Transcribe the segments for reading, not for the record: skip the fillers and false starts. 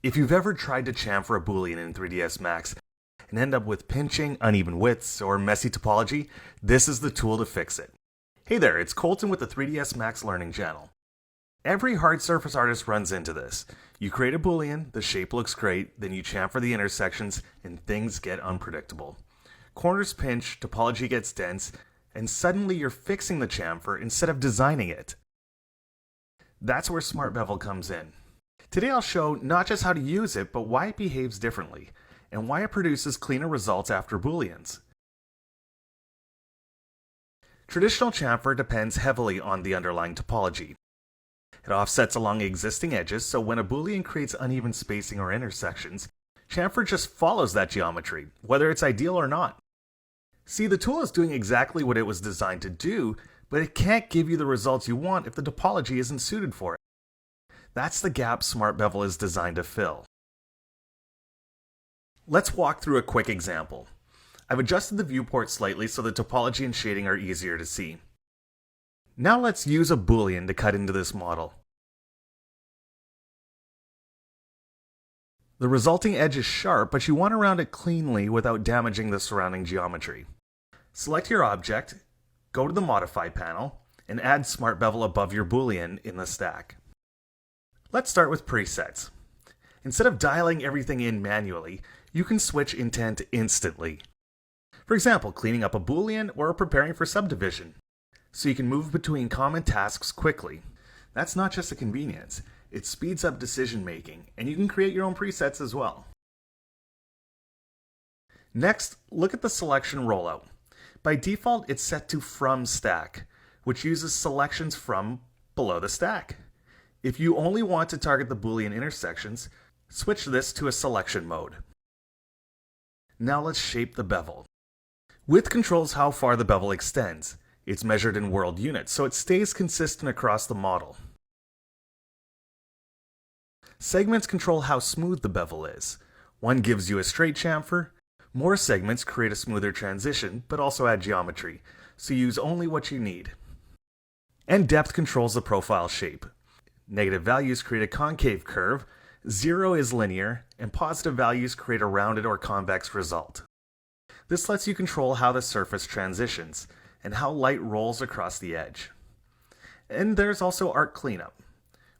If you've ever tried to chamfer a Boolean in 3ds Max and end up with pinching, uneven widths, or messy topology, this is the tool to fix it. Hey there, it's Colton with the 3ds Max Learning Channel. Every hard surface artist runs into this. You create a Boolean, the shape looks great, then you chamfer the intersections, and things get unpredictable. Corners pinch, topology gets dense, and suddenly you're fixing the chamfer instead of designing it. That's where Smart Bevel comes in. Today I'll show not just how to use it, but why it behaves differently, and why it produces cleaner results after Booleans. Traditional chamfer depends heavily on the underlying topology. It offsets along existing edges, so when a Boolean creates uneven spacing or intersections, chamfer just follows that geometry, whether it's ideal or not. See, the tool is doing exactly what it was designed to do, but it can't give you the results you want if the topology isn't suited for it. That's the gap Smart Bevel is designed to fill. Let's walk through a quick example. I've adjusted the viewport slightly so the topology and shading are easier to see. Now let's use a Boolean to cut into this model. The resulting edge is sharp, but you want to round it cleanly without damaging the surrounding geometry. Select your object, go to the Modify panel, and add Smart Bevel above your Boolean in the stack. Let's start with presets. Instead of dialing everything in manually, you can switch intent instantly. For example, cleaning up a Boolean or preparing for subdivision, so you can move between common tasks quickly. That's not just a convenience, it speeds up decision making, and you can create your own presets as well. Next, look at the selection rollout. By default, it's set to From Stack, which uses selections from below the stack. If you only want to target the Boolean intersections, switch this to a selection mode. Now let's shape the bevel. Width controls how far the bevel extends. It's measured in world units, so it stays consistent across the model. Segments control how smooth the bevel is. One gives you a straight chamfer. More segments create a smoother transition, but also add geometry, so use only what you need. And depth controls the profile shape. Negative values create a concave curve, 0 is linear, and positive values create a rounded or convex result. This lets you control how the surface transitions, and how light rolls across the edge. And there's also arc cleanup.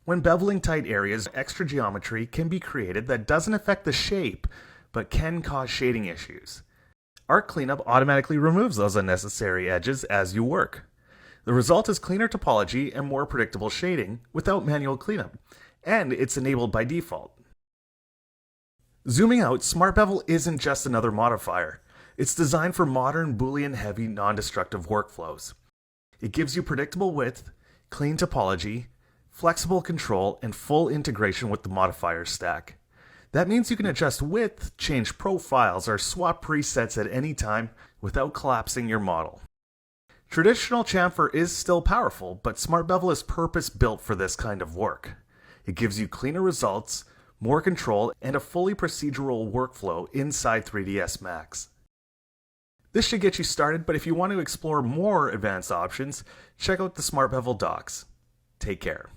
When beveling tight areas, extra geometry can be created that doesn't affect the shape, but can cause shading issues. Arc cleanup automatically removes those unnecessary edges as you work. The result is cleaner topology and more predictable shading without manual cleanup, and it's enabled by default. Zooming out, Smart Bevel isn't just another modifier. It's designed for modern Boolean-heavy, non-destructive workflows. It gives you predictable width, clean topology, flexible control, and full integration with the modifier stack. That means you can adjust width, change profiles, or swap presets at any time without collapsing your model. Traditional chamfer is still powerful, but Smart Bevel is purpose-built for this kind of work. It gives you cleaner results, more control, and a fully procedural workflow inside 3ds Max. This should get you started, but if you want to explore more advanced options, check out the Smart Bevel docs. Take care.